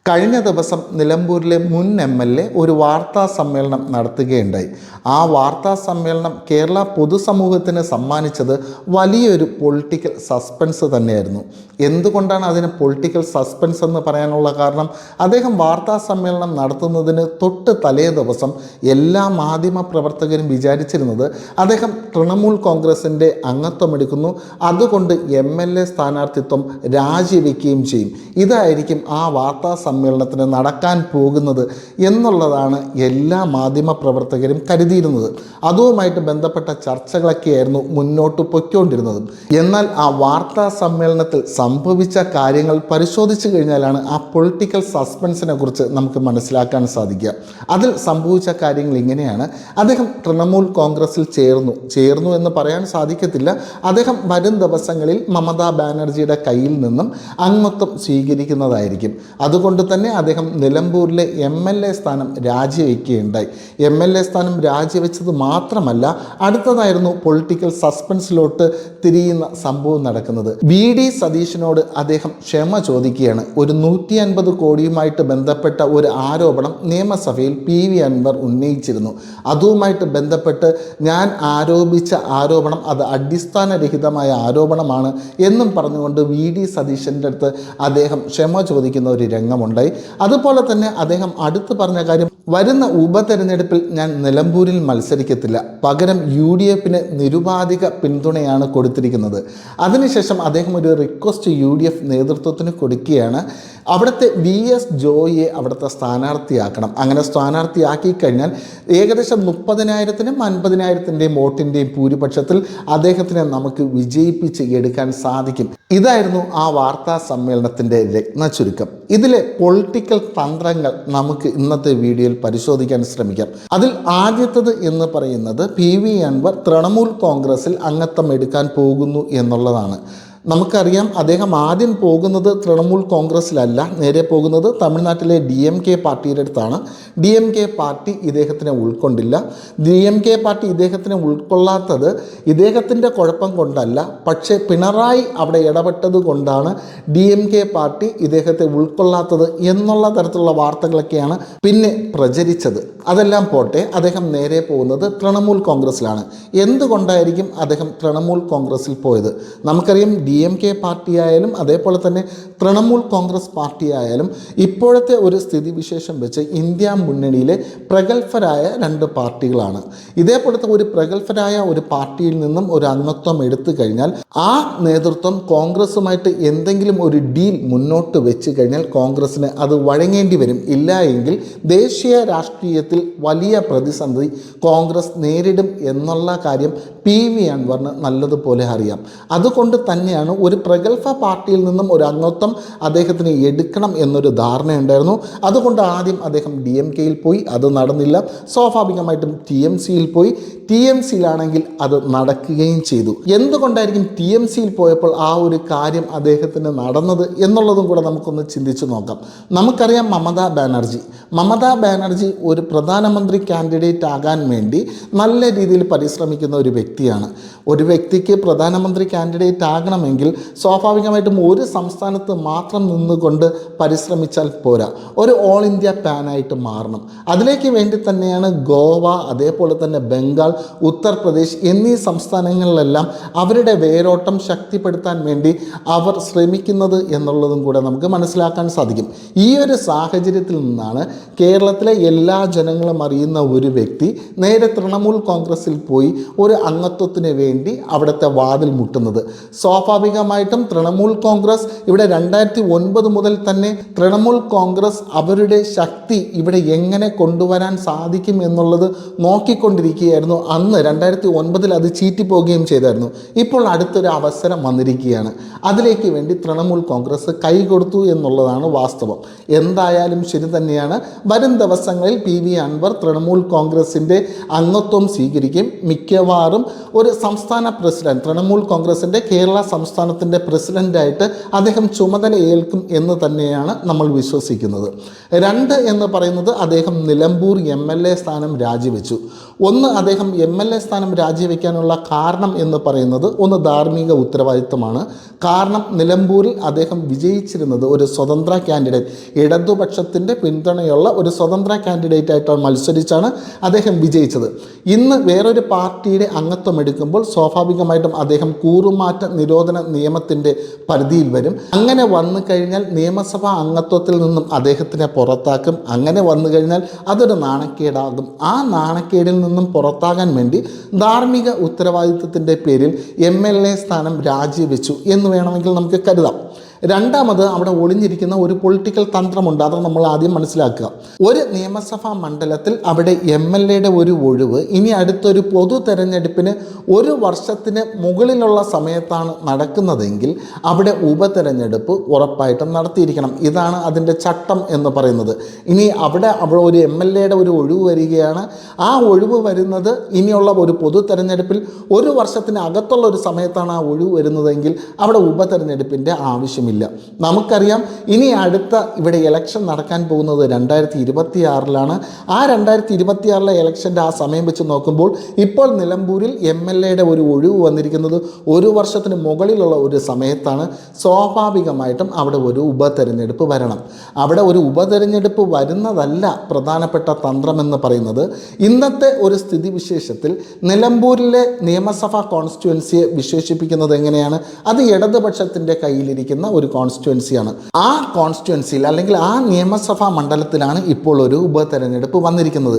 കഴിഞ്ഞ ദിവസം നിലമ്പൂരിലെ മുൻ MLA ഒരു വാർത്താ സമ്മേളനം നടത്തുകയുണ്ടായി. ആ വാർത്താ സമ്മേളനം കേരള പൊതുസമൂഹത്തിന് സമ്മാനിച്ചത് വലിയൊരു പൊളിറ്റിക്കൽ സസ്പെൻസ് തന്നെയായിരുന്നു. എന്തുകൊണ്ടാണ് അതിന് പൊളിറ്റിക്കൽ സസ്പെൻസ് എന്ന് പറയാനുള്ള കാരണം, അദ്ദേഹം വാർത്താ സമ്മേളനം നടത്തുന്നതിന് തൊട്ട് തലേ ദിവസം എല്ലാ മാധ്യമ പ്രവർത്തകരും വിചാരിച്ചിരുന്നത് അദ്ദേഹം തൃണമൂൽ കോൺഗ്രസിൻ്റെ അംഗത്വം എടുക്കുന്നു, അതുകൊണ്ട് MLA സ്ഥാനാർത്ഥിത്വം രാജിവെക്കുകയും ചെയ്യും. ഇതായിരിക്കും ആ വാർത്താ സമ്മേളനത്തിന് നടക്കാൻ പോകുന്നത് എന്നുള്ളതാണ് എല്ലാ മാധ്യമ പ്രവർത്തകരും കരുതിയിരുന്നത്. അതുമായിട്ട് ബന്ധപ്പെട്ട ചർച്ചകളൊക്കെയായിരുന്നു മുന്നോട്ട് പൊയ്ക്കൊണ്ടിരുന്നത്. എന്നാൽ ആ വാർത്താ സമ്മേളനത്തിൽ സംഭവിച്ച കാര്യങ്ങൾ പരിശോധിച്ചു കഴിഞ്ഞാലാണ് ആ പൊളിറ്റിക്കൽ സസ്പെൻസിനെ കുറിച്ച് നമുക്ക് മനസ്സിലാക്കാൻ സാധിക്കുക. അതിൽ സംഭവിച്ച കാര്യങ്ങൾ ഇങ്ങനെയാണ്. അദ്ദേഹം തൃണമൂൽ കോൺഗ്രസിൽ ചേർന്നു എന്ന് പറയാൻ സാധിക്കത്തില്ല. അദ്ദേഹം വരും ദിവസങ്ങളിൽ മമതാ ബാനർജിയുടെ കയ്യിൽ നിന്നും അംഗത്വം സ്വീകരിക്കുന്നതായിരിക്കും. അതുകൊണ്ട് തന്നെ അദ്ദേഹം നിലമ്പൂരിലെ MLA സ്ഥാനം രാജിവെക്കുകയുണ്ടായി. MLA സ്ഥാനം രാജിവെച്ചത് മാത്രമല്ല, അടുത്തതായിരുന്നു പൊളിറ്റിക്കൽ സസ്പെൻസിലോട്ട് തിരിയുന്ന സംഭവം നടക്കുന്നത്. VD സതീശനോട് അദ്ദേഹം ക്ഷമ ചോദിക്കുകയാണ്. ഒരു 150 കോടിയുമായിട്ട് ബന്ധപ്പെട്ട ഒരു ആരോപണം നിയമസഭയിൽ PV അൻവർ ഉന്നയിച്ചിരുന്നു. അതുമായിട്ട് ബന്ധപ്പെട്ട് ഞാൻ ആരോപിച്ച ആരോപണം അത് അടിസ്ഥാനരഹിതമായ ആരോപണമാണ് എന്നും പറഞ്ഞുകൊണ്ട് VD സതീശൻ്റെ അടുത്ത് അദ്ദേഹം ക്ഷമ ചോദിക്കുന്ന ഒരു രംഗമുണ്ടായി. അതുപോലെ തന്നെ അദ്ദേഹം അടുത്ത് പറഞ്ഞ കാര്യം, വരുന്ന ഉപതെരഞ്ഞെടുപ്പിൽ ഞാൻ നിലമ്പൂരിൽ മത്സരിക്കത്തില്ല, പകരം UDFന് നിരുപാധിക പിന്തുണയാണ് കൊടുത്തിരിക്കുന്നത്. അതിനുശേഷം അദ്ദേഹം ഒരു റിക്വസ്റ്റ് UDF നേതൃത്വത്തിന് കൊടുക്കുകയാണ്. അവിടുത്തെ VS ജോയിയെ അവിടുത്തെ സ്ഥാനാർത്ഥിയാക്കണം. അങ്ങനെ സ്ഥാനാർത്ഥിയാക്കി കഴിഞ്ഞാൽ ഏകദേശം 30,000-നും 50,000-ൻ്റെയും വോട്ടിൻ്റെയും ഭൂരിപക്ഷത്തിൽ അദ്ദേഹത്തിനെ നമുക്ക് വിജയിപ്പിച്ച് എടുക്കാൻ സാധിക്കും. ഇതായിരുന്നു ആ വാർത്താ സമ്മേളനത്തിൻ്റെ രത്നച്ചുരുക്കം. ഇതിലെ പൊളിറ്റിക്കൽ തന്ത്രങ്ങൾ നമുക്ക് ഇന്നത്തെ വീഡിയോയിൽ പരിശോധിക്കാൻ ശ്രമിക്കാം. അതിൽ ആദ്യത്തേത് എന്ന് പറയുന്നത് PV അൻവർ തൃണമൂൽ കോൺഗ്രസിൽ അംഗത്വം എടുക്കാൻ പോകുന്നു എന്നുള്ളതാണ്. നമുക്കറിയാം, അദ്ദേഹം ആദ്യം പോകുന്നത് തൃണമൂൽ കോൺഗ്രസ്സിലല്ല, നേരെ പോകുന്നത് തമിഴ്നാട്ടിലെ DMK പാർട്ടിയുടെ അടുത്താണ്. DMK പാർട്ടി ഇദ്ദേഹത്തിനെ ഉൾക്കൊണ്ടില്ല. DMK പാർട്ടി ഇദ്ദേഹത്തിനെ ഉൾക്കൊള്ളാത്തത് ഇദ്ദേഹത്തിൻ്റെ കുഴപ്പം കൊണ്ടല്ല, പക്ഷേ പിണറായി അവിടെ ഇടപെട്ടത് കൊണ്ടാണ് DMK പാർട്ടി ഇദ്ദേഹത്തെ ഉൾക്കൊള്ളാത്തത് എന്നുള്ള തരത്തിലുള്ള വാർത്തകളൊക്കെയാണ് പിന്നെ പ്രചരിച്ചത്. അതെല്ലാം പോട്ടെ, അദ്ദേഹം നേരെ പോകുന്നത് തൃണമൂൽ കോൺഗ്രസ്സിലാണ്. എന്തുകൊണ്ടായിരിക്കും അദ്ദേഹം തൃണമൂൽ കോൺഗ്രസ്സിൽ പോയത്? നമുക്കറിയാം, DMK പാർട്ടിയായാലും അതേപോലെ തന്നെ തൃണമൂൽ കോൺഗ്രസ് പാർട്ടിയായാലും ഇപ്പോഴത്തെ ഒരു സ്ഥിതിവിശേഷം വെച്ച് ഇന്ത്യ മുന്നണിയിലെ പ്രഗത്ഭരായ 2 പാർട്ടികളാണ്. ഇതേപോലത്തെ ഒരു പ്രഗത്ഭരായ ഒരു പാർട്ടിയിൽ നിന്നും ഒരു അംഗത്വം എടുത്തു കഴിഞ്ഞാൽ ആ നേതൃത്വം കോൺഗ്രസുമായിട്ട് എന്തെങ്കിലും ഒരു ഡീൽ മുന്നോട്ട് വെച്ച് കഴിഞ്ഞാൽ കോൺഗ്രസിന് അത് വഴങ്ങേണ്ടി വരും. ഇല്ല എങ്കിൽ ദേശീയ രാഷ്ട്രീയത്തിൽ വലിയ പ്രതിസന്ധി കോൺഗ്രസ് നേരിടും എന്നുള്ള കാര്യം PV അൻവറിന് നല്ലതുപോലെ അറിയാം. അതുകൊണ്ട് തന്നെയാണ് ഒരു പ്രഗത്ഭ പാർട്ടിയിൽ നിന്നും ഒരു അംഗത്വം അദ്ദേഹത്തിന് എടുക്കണം എന്നൊരു ധാരണയുണ്ടായിരുന്നു. അതുകൊണ്ട് ആദ്യം അദ്ദേഹം DMKയിൽ പോയി, അത് നടന്നില്ല. സ്വാഭാവികമായിട്ടും TMCയിൽ പോയി. TMCയിലാണെങ്കിൽ അത് നടക്കുകയും ചെയ്തു. എന്തുകൊണ്ടായിരിക്കും TMCയിൽ പോയപ്പോൾ ആ ഒരു കാര്യം അദ്ദേഹത്തിന് നടന്നത് എന്നുള്ളതും കൂടെ നമുക്കൊന്ന് ചിന്തിച്ചു നോക്കാം. നമുക്കറിയാം, മമതാ ബാനർജി ഒരു പ്രധാനമന്ത്രി കാൻഡിഡേറ്റ് ആകാൻ വേണ്ടി നല്ല രീതിയിൽ പരിശ്രമിക്കുന്ന ഒരു വ്യക്തിയാണ്. ഒരു വ്യക്തിക്ക് പ്രധാനമന്ത്രി കാൻഡിഡേറ്റ് ആകണമെങ്കിൽ സ്വാഭാവികമായിട്ടും ഒരു സംസ്ഥാനത്ത് മാത്രം നിന്നുകൊണ്ട് പരിശ്രമിച്ചാൽ പോരാ, ഒരു ഓൾ ഇന്ത്യ പാനായിട്ട് മാറണം. അതിലേക്ക് വേണ്ടി തന്നെയാണ് ഗോവ, അതേപോലെ തന്നെ ബംഗാൾ, ഉത്തർപ്രദേശ് എന്നീ സംസ്ഥാനങ്ങളിലെല്ലാം അവരുടെ വേരോട്ടം ശക്തിപ്പെടുത്താൻ വേണ്ടി അവർ ശ്രമിക്കുന്നത് എന്നുള്ളതും കൂടെ നമുക്ക് മനസ്സിലാക്കാൻ സാധിക്കും. ഈ ഒരു സാഹചര്യത്തിൽ നിന്നാണ് കേരളത്തിലെ എല്ലാ ജനങ്ങളും അറിയുന്ന ഒരു വ്യക്തി നേരെ തൃണമൂൽ കോൺഗ്രസിൽ പോയി ഒരു അംഗത്വത്തിന് വേണ്ടി അവിടുത്തെ വാതിൽ മുട്ടുന്നത്. സ്വാഭാവികമായിട്ടും തൃണമൂൽ കോൺഗ്രസ് ഇവിടെ 2009 മുതൽ തന്നെ തൃണമൂൽ കോൺഗ്രസ് അവരുടെ ശക്തി ഇവിടെ എങ്ങനെ കൊണ്ടുവരാൻ സാധിക്കും എന്നുള്ളത് നോക്കിക്കൊണ്ടിരിക്കുകയായിരുന്നു. അന്ന് 2009 അത് ചീറ്റിപ്പോവുകയും ചെയ്തായിരുന്നു. ഇപ്പോൾ അടുത്തൊരു അവസരം വന്നിരിക്കുകയാണ്. അതിലേക്ക് വേണ്ടി തൃണമൂൽ കോൺഗ്രസ് കൈകൊടുത്തു എന്നുള്ളതാണ് വാസ്തവം. എന്തായാലും ശരി തന്നെയാണ്. വരും ദിവസങ്ങളിൽ PV അൻവർ തൃണമൂൽ കോൺഗ്രസിൻ്റെ അംഗത്വം സ്വീകരിക്കും. മിക്കവാറും ഒരു സംസ്ഥാന പ്രസിഡന്റ്, തൃണമൂൽ കോൺഗ്രസിൻ്റെ കേരള സംസ്ഥാനത്തിൻ്റെ പ്രസിഡൻ്റായിട്ട് അദ്ദേഹം ചുമതല ഏൽക്കും എന്ന് തന്നെയാണ് നമ്മൾ വിശ്വസിക്കുന്നത്. 2 എന്ന് പറയുന്നത്, അദ്ദേഹം നിലമ്പൂർ MLA സ്ഥാനം രാജിവെച്ചു. 1, അദ്ദേഹം MLA സ്ഥാനം രാജിവെക്കാനുള്ള കാരണം എന്ന് പറയുന്നത് ഒന്ന് ധാർമ്മിക ഉത്തരവാദിത്തമാണ്. കാരണം നിലമ്പൂരിൽ അദ്ദേഹം വിജയിച്ചിരുന്നത് ഒരു സ്വതന്ത്ര കാൻഡിഡേറ്റ്, ഇടതുപക്ഷത്തിൻ്റെ പിന്തുണയുള്ള ഒരു സ്വതന്ത്ര കാൻഡിഡേറ്റ് ആയിട്ട് മത്സരിച്ചാണ് അദ്ദേഹം വിജയിച്ചത്. ഇന്ന് വേറൊരു പാർട്ടിയുടെ അംഗത്വം എടുക്കുമ്പോൾ സ്വാഭാവികമായിട്ടും അദ്ദേഹം കൂറുമാറ്റ നിരോധന നിയമത്തിൻ്റെ പരിധിയിൽ വരും. അങ്ങനെ വന്നു കഴിഞ്ഞാൽ നിയമസഭാ അംഗത്വത്തിൽ നിന്നും അദ്ദേഹത്തിനെ പുറത്താക്കും. അങ്ങനെ വന്നു കഴിഞ്ഞാൽ അതൊരു നാണക്കേടാകും. ആ നാണക്കേടിൽ നിന്നും പുറത്താകാൻ വേണ്ടി ധാർമ്മിക ഉത്തരവാദിത്വത്തിൻ്റെ പേരിൽ MLA സ്ഥാനം രാജിവെച്ചു എന്ന് വേണമെങ്കിൽ നമുക്ക് കരുതാം. രണ്ടാമത് അവിടെ ഒളിഞ്ഞിരിക്കുന്ന ഒരു പൊളിറ്റിക്കൽ തന്ത്രമുണ്ട്. അത് നമ്മൾ ആദ്യം മനസ്സിലാക്കുക. ഒരു നിയമസഭാ മണ്ഡലത്തിൽ അവിടെ MLAയുടെ ഒരു ഒഴിവ് ഇനി അടുത്തൊരു പൊതു തെരഞ്ഞെടുപ്പിന് ഒരു വർഷത്തിന് മുകളിലുള്ള സമയത്താണ് നടക്കുന്നതെങ്കിൽ അവിടെ ഉപതെരഞ്ഞെടുപ്പ് ഉറപ്പായിട്ടും നടത്തിയിരിക്കണം. ഇതാണ് അതിൻ്റെ ചട്ടം എന്ന് പറയുന്നത്. ഇനി അവിടെ ഒരു MLAയുടെ ഒരു ഒഴിവ് വരികയാണ്. ആ ഒഴിവ് വരുന്നത് ഇനിയുള്ള ഒരു പൊതു തെരഞ്ഞെടുപ്പിൽ ഒരു വർഷത്തിന് അകത്തുള്ള ഒരു സമയത്താണ് ആ ഒഴിവ് വരുന്നതെങ്കിൽ അവിടെ ഉപതെരഞ്ഞെടുപ്പിൻ്റെ ആവശ്യം. നമുക്കറിയാം ഇനി അടുത്ത ഇവിടെ ഇലക്ഷൻ നടക്കാൻ പോകുന്നത് 2026 ആ 2026 ഇലക്ഷൻ്റെ ആ സമയം വെച്ച് നോക്കുമ്പോൾ ഇപ്പോൾ നിലമ്പൂരിൽ MLAയുടെ ഒരു ഒഴിവ് വന്നിരിക്കുന്നത് ഒരു വർഷത്തിന് മുകളിലുള്ള ഒരു സമയത്താണ്. സ്വാഭാവികമായിട്ടും അവിടെ ഒരു ഉപതെരഞ്ഞെടുപ്പ് വരണം. അവിടെ ഒരു ഉപതെരഞ്ഞെടുപ്പ് വരുന്നതല്ല പ്രധാനപ്പെട്ട തന്ത്രമെന്ന് പറയുന്നത്. ഇന്നത്തെ ഒരു സ്ഥിതിവിശേഷത്തിൽ നിലമ്പൂരിലെ നിയമസഭാ കോൺസ്റ്റിറ്റ്യുവൻസിയെ വിശേഷിപ്പിക്കുന്നത് എങ്ങനെയാണ്? അത് ഇടതുപക്ഷത്തിൻ്റെ കയ്യിലിരിക്കുന്ന ഒരു കോൺസ്റ്റിറ്റ്യുവൻസിയാണ്. ആ കോൺസ്റ്റിറ്റ്യുവൻസിയിൽ അല്ലെങ്കിൽ ആ നിയമസഭാ മണ്ഡലത്തിലാണ് ഇപ്പോൾ ഒരു ഉപതെരഞ്ഞെടുപ്പ് വന്നിരിക്കുന്നത്.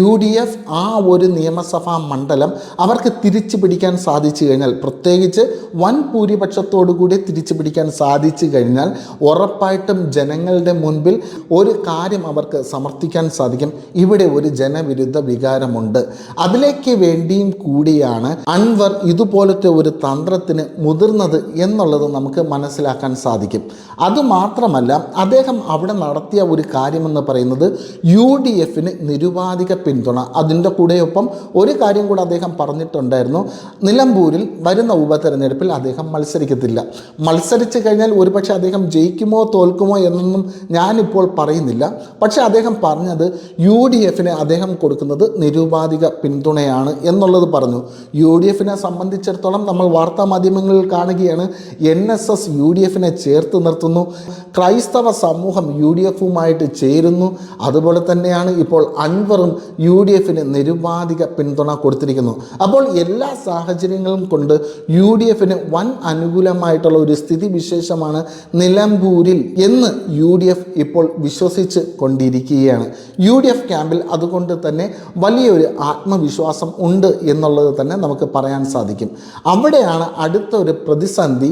UDF ആ ഒരു നിയമസഭാ മണ്ഡലം അവർക്ക് തിരിച്ചു പിടിക്കാൻ സാധിച്ചു കഴിഞ്ഞാൽ, പ്രത്യേകിച്ച് വൻ ഭൂരിപക്ഷത്തോടു കൂടി തിരിച്ചു പിടിക്കാൻ സാധിച്ചു കഴിഞ്ഞാൽ ഉറപ്പായിട്ടും ജനങ്ങളുടെ മുൻപിൽ ഒരു കാര്യം അവർക്ക് സമർത്ഥിക്കാൻ സാധിക്കും. ഇവിടെ ഒരു ജനവിരുദ്ധ വികാരമുണ്ട്, അതിലേക്ക് വേണ്ടിയും കൂടിയാണ് അൻവർ ഇതുപോലത്തെ ഒരു തന്ത്രത്തിന് മുതിർന്നത് എന്നുള്ളത് നമുക്ക് മനസ്സിലാക്കാൻ സാധിക്കും. അതുമാത്രമല്ല, അദ്ദേഹം അവിടെ നടത്തിയ ഒരു കാര്യമെന്ന് പറയുന്നത് UDFന് നിരുപാധിക പിന്തുണ. അതിൻ്റെ കൂടെയൊപ്പം ഒരു കാര്യം കൂടെ അദ്ദേഹം പറഞ്ഞിട്ടുണ്ടായിരുന്നു. നിലമ്പൂരിൽ വരുന്ന ഉപതെരഞ്ഞെടുപ്പിൽ അദ്ദേഹം മത്സരിക്കത്തില്ല. മത്സരിച്ചു കഴിഞ്ഞാൽ ഒരുപക്ഷെ അദ്ദേഹം ജയിക്കുമോ തോൽക്കുമോ എന്നൊന്നും ഞാനിപ്പോൾ പറയുന്നില്ല. പക്ഷേ അദ്ദേഹം പറഞ്ഞത് UDFന് അദ്ദേഹം കൊടുക്കുന്നത് നിരുപാധിക പിന്തുണയാണ് എന്നുള്ളത് പറഞ്ഞു. UDFനെ സംബന്ധിച്ചിടത്തോളം നമ്മൾ വാർത്താ മാധ്യമങ്ങളിൽ കാണുകയാണ് NSS UDFനെ ചേർത്ത് നിർത്തുന്നു, ക്രൈസ്തവ സമൂഹം UDFുമായിട്ട് ചേരുന്നു. അതുപോലെ തന്നെയാണ് ഇപ്പോൾ അൻവറും UDFന് നിരുപാധിക പിന്തുണ കൊടുത്തിരിക്കുന്നു. അപ്പോൾ എല്ലാ സാഹചര്യങ്ങളും കൊണ്ട് UDFന് വൻ അനുകൂലമായിട്ടുള്ള ഒരു സ്ഥിതിവിശേഷമാണ് നിലമ്പൂരിൽ എന്ന് UDF ഇപ്പോൾ വിശ്വസിച്ച് കൊണ്ടിരിക്കുകയാണ്. UDF ക്യാമ്പിൽ അതുകൊണ്ട് തന്നെ വലിയൊരു ആത്മവിശ്വാസം ഉണ്ട് എന്നുള്ളത് തന്നെ നമുക്ക് പറയാൻ സാധിക്കും. അവിടെയാണ് അടുത്ത ഒരു പ്രതിസന്ധി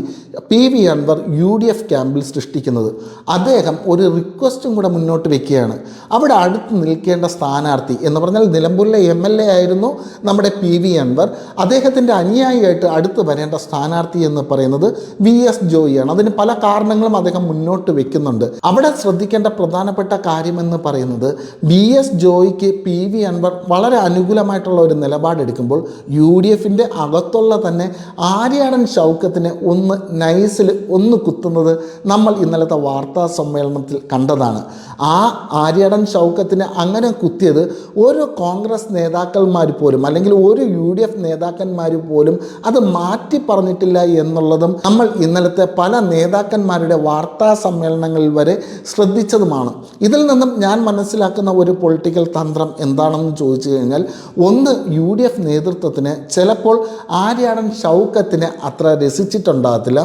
PV അൻവർ UDF ക്യാമ്പിൽ സൃഷ്ടിക്കുന്നത്. അദ്ദേഹം ഒരു റിക്വസ്റ്റും കൂടെ മുന്നോട്ട് വയ്ക്കുകയാണ്. അവിടെ അടുത്ത് നിൽക്കേണ്ട സ്ഥാനാർത്ഥി എന്ന് പറഞ്ഞാൽ നിലമ്പൂരിലെ MLA ആയിരുന്നു നമ്മുടെ PV അൻവർ. അദ്ദേഹത്തിൻ്റെ അനുയായിയായിട്ട് അടുത്ത് വരേണ്ട സ്ഥാനാർത്ഥി എന്ന് പറയുന്നത് VS ജോയിയാണ്. അതിന് പല കാരണങ്ങളും അദ്ദേഹം മുന്നോട്ട് വെക്കുന്നുണ്ട്. അവിടെ ശ്രദ്ധിക്കേണ്ട പ്രധാനപ്പെട്ട കാര്യമെന്ന് പറയുന്നത് VS ജോയിക്ക് PV അൻവർ വളരെ അനുകൂലമായിട്ടുള്ള ഒരു നിലപാടെടുക്കുമ്പോൾ UDFൻ്റെ അകത്തുള്ള തന്നെ ആര്യാടൻ ഷൗക്കത്തിനെ ഒന്ന് നൈസിൽ ഒന്ന് കുത്തുന്നത് നമ്മൾ ഇന്നലത്തെ വാർത്താ സമ്മേളനത്തിൽ കണ്ടതാണ്. ആ ആര്യാടൻ ഷൗക്കത്തിനെ അങ്ങനെ കുത്തിയത് ഒരു കോൺഗ്രസ് നേതാക്കന്മാർ പോലും അല്ലെങ്കിൽ ഒരു UDF നേതാക്കന്മാർ പോലും അത് മാറ്റി പറഞ്ഞിട്ടില്ല എന്നുള്ളതും നമ്മൾ ഇന്നലത്തെ പല നേതാക്കന്മാരുടെ വാർത്താ സമ്മേളനങ്ങളിൽ വരെ ശ്രദ്ധിച്ചതുമാണ്. ഇതിൽ നിന്നും ഞാൻ മനസ്സിലാക്കുന്ന ഒരു പൊളിറ്റിക്കൽ തന്ത്രം എന്താണെന്ന് ചോദിച്ചു കഴിഞ്ഞാൽ, ഒന്ന് UDF നേതൃത്വത്തിന് ചിലപ്പോൾ ആര്യാടൻ ഷൗക്കത്തിനെ അത്ര രസിച്ചിട്ടുണ്ടാകത്തില്ല.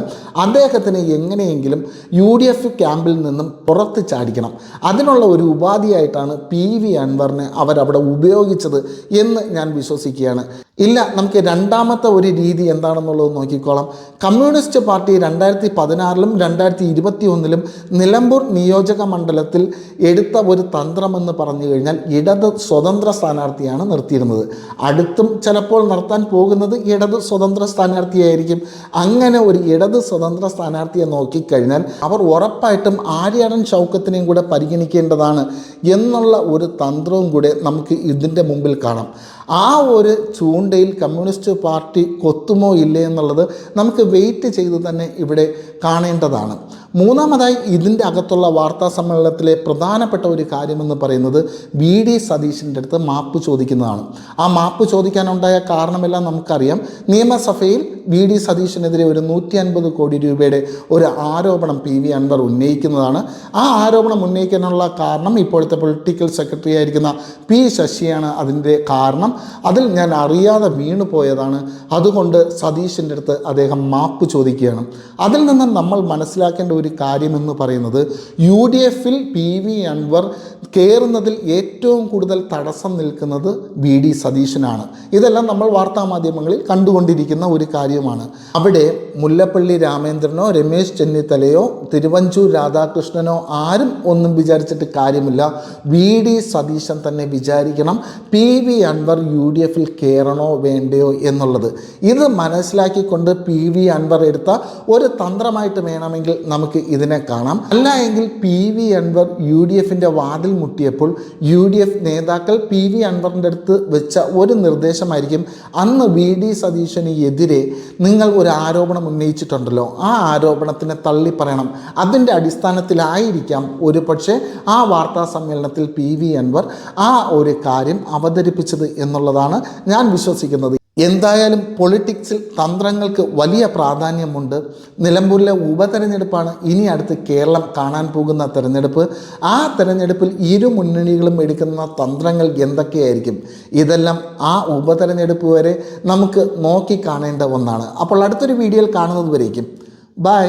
അദ്ദേഹത്തിന് എങ്ങനെയെങ്കിലും UDF ക്യാമ്പിൽ നിന്നും പുറത്ത് ചാടിക്കണം. അതിനുള്ള ഒരു ഉപാധിയായിട്ടാണ് PV അൻവറിനെ അവരവിടെ ഉപയോഗിച്ചത് എന്ന് ഞാൻ വിശ്വസിക്കുകയാണ്. ഇല്ല, നമുക്ക് രണ്ടാമത്തെ ഒരു രീതി എന്താണെന്നുള്ളത് നോക്കിക്കോളാം. കമ്മ്യൂണിസ്റ്റ് പാർട്ടി 2016 2021 നിലമ്പൂർ നിയോജക മണ്ഡലത്തിൽ എടുത്ത ഒരു തന്ത്രമെന്ന് പറഞ്ഞു കഴിഞ്ഞാൽ ഇടത് സ്വതന്ത്ര സ്ഥാനാർത്ഥിയാണ് നിർത്തിയിരുന്നത്. അടുത്തും ചിലപ്പോൾ നടത്താൻ പോകുന്നത് ഇടത് സ്വതന്ത്ര സ്ഥാനാർത്ഥിയായിരിക്കും. അങ്ങനെ ഒരു ഇടത് സ്വതന്ത്ര സ്ഥാനാർത്ഥിയെ നോക്കിക്കഴിഞ്ഞാൽ അവർ ഉറപ്പായിട്ടും ആര്യാടൻ ഷൗക്കത്തിനെയും കൂടെ പരിഗണിക്കേണ്ടതാണ് എന്നുള്ള ഒരു തന്ത്രവും കൂടെ നമുക്ക് ഇതിൻ്റെ മുമ്പിൽ കാണാം. ആ ഒരു ചൂണ്ടയിൽ കമ്മ്യൂണിസ്റ്റ് പാർട്ടി കൊത്തുമോ ഇല്ലേ എന്നുള്ളത് നമുക്ക് വെയിറ്റ് ചെയ്ത് തന്നെ ഇവിടെ കാണേണ്ടതാണ്. മൂന്നാമതായി ഇതിൻ്റെ അകത്തുള്ള വാർത്താ സമ്മേളനത്തിലെ പ്രധാനപ്പെട്ട ഒരു കാര്യമെന്ന് പറയുന്നത് VD സതീശൻ്റെ അടുത്ത് മാപ്പ് ചോദിക്കുന്നതാണ്. ആ മാപ്പ് ചോദിക്കാനുണ്ടായ കാരണമെല്ലാം നമുക്കറിയാം. നിയമസഭയിൽ VD സതീശനെതിരെ ഒരു 150 കോടി രൂപയുടെ ഒരു ആരോപണം PV അൻവർ ഉന്നയിക്കുന്നതാണ്. ആ ആരോപണം ഉന്നയിക്കാനുള്ള കാരണം ഇപ്പോഴത്തെ പൊളിറ്റിക്കൽ സെക്രട്ടറി ആയിരിക്കുന്ന P ശശിയാണ് അതിൻ്റെ കാരണം. അതിൽ ഞാൻ അറിയാതെ വീണു പോയതാണ്, അതുകൊണ്ട് സതീശൻ്റെ അടുത്ത് അദ്ദേഹം മാപ്പ് ചോദിക്കുകയാണ്. അതിൽ നിന്ന് നമ്മൾ മനസ്സിലാക്കേണ്ട ഒരു കാര്യമെന്ന് പറയുന്നത് UDFൽ PV അൻവർ കയറുന്നതിൽ ഏറ്റവും കൂടുതൽ തടസ്സം നിൽക്കുന്നത് VD സതീശനാണ്. ഇതെല്ലാം നമ്മൾ വാർത്താമാധ്യമങ്ങളിൽ കണ്ടുകൊണ്ടിരിക്കുന്ന ഒരു കാര്യമാണ്. അവിടെ മുല്ലപ്പള്ളി രാമേന്ദ്രനോ രമേശ് ചെന്നിത്തലയോ തിരുവഞ്ചൂർ രാധാകൃഷ്ണനോ ആരും ഒന്നും വിചാരിച്ചിട്ട് കാര്യമില്ല. VD സതീശൻ തന്നെ വിചാരിക്കണം PV അൻവർ UDFൽ കയറണോ വേണ്ടയോ എന്നുള്ളത്. ഇത് മനസ്സിലാക്കിക്കൊണ്ട് PV അൻവർ എടുത്ത ഒരു തന്ത്രമായിട്ട് വേണമെങ്കിൽ നമുക്ക് ഇതിനെ കാണാം. അല്ല എങ്കിൽ PV അൻവർ UDFൻ്റെ വാതിൽ മുട്ടിയപ്പോൾ UDF നേതാക്കൾ PV അൻവറിൻ്റെ അടുത്ത് വെച്ച ഒരു നിർദ്ദേശമായിരിക്കും, അന്ന് VD സതീശന് എതിരെ നിങ്ങൾ ഒരു ആരോപണം ഉന്നയിച്ചിട്ടുണ്ടല്ലോ, ആ ആരോപണത്തിനെ തള്ളി പറയണം. അതിൻ്റെ അടിസ്ഥാനത്തിലായിരിക്കാം ഒരു പക്ഷേ ആ വാർത്താ സമ്മേളനത്തിൽ PV അൻവർ ആ ഒരു കാര്യം അവതരിപ്പിച്ചത് എന്നുള്ളതാണ് ഞാൻ വിശ്വസിക്കുന്നത്. എന്തായാലും പൊളിറ്റിക്സിൽ തന്ത്രങ്ങൾക്ക് വലിയ പ്രാധാന്യമുണ്ട്. നിലമ്പൂരിലെ ഉപതെരഞ്ഞെടുപ്പാണ് ഇനി അടുത്ത് കേരളം കാണാൻ പോകുന്ന തെരഞ്ഞെടുപ്പ്. ആ തെരഞ്ഞെടുപ്പിൽ ഇരു മുന്നണികളും എടുക്കുന്ന തന്ത്രങ്ങൾ എന്തൊക്കെയായിരിക്കും, ഇതെല്ലാം ആ ഉപതെരഞ്ഞെടുപ്പ് വരെ നമുക്ക് നോക്കി കാണേണ്ട ഒന്നാണ്. അപ്പോൾ അടുത്തൊരു വീഡിയോയിൽ കാണുന്നത് വരേക്കും ബൈ.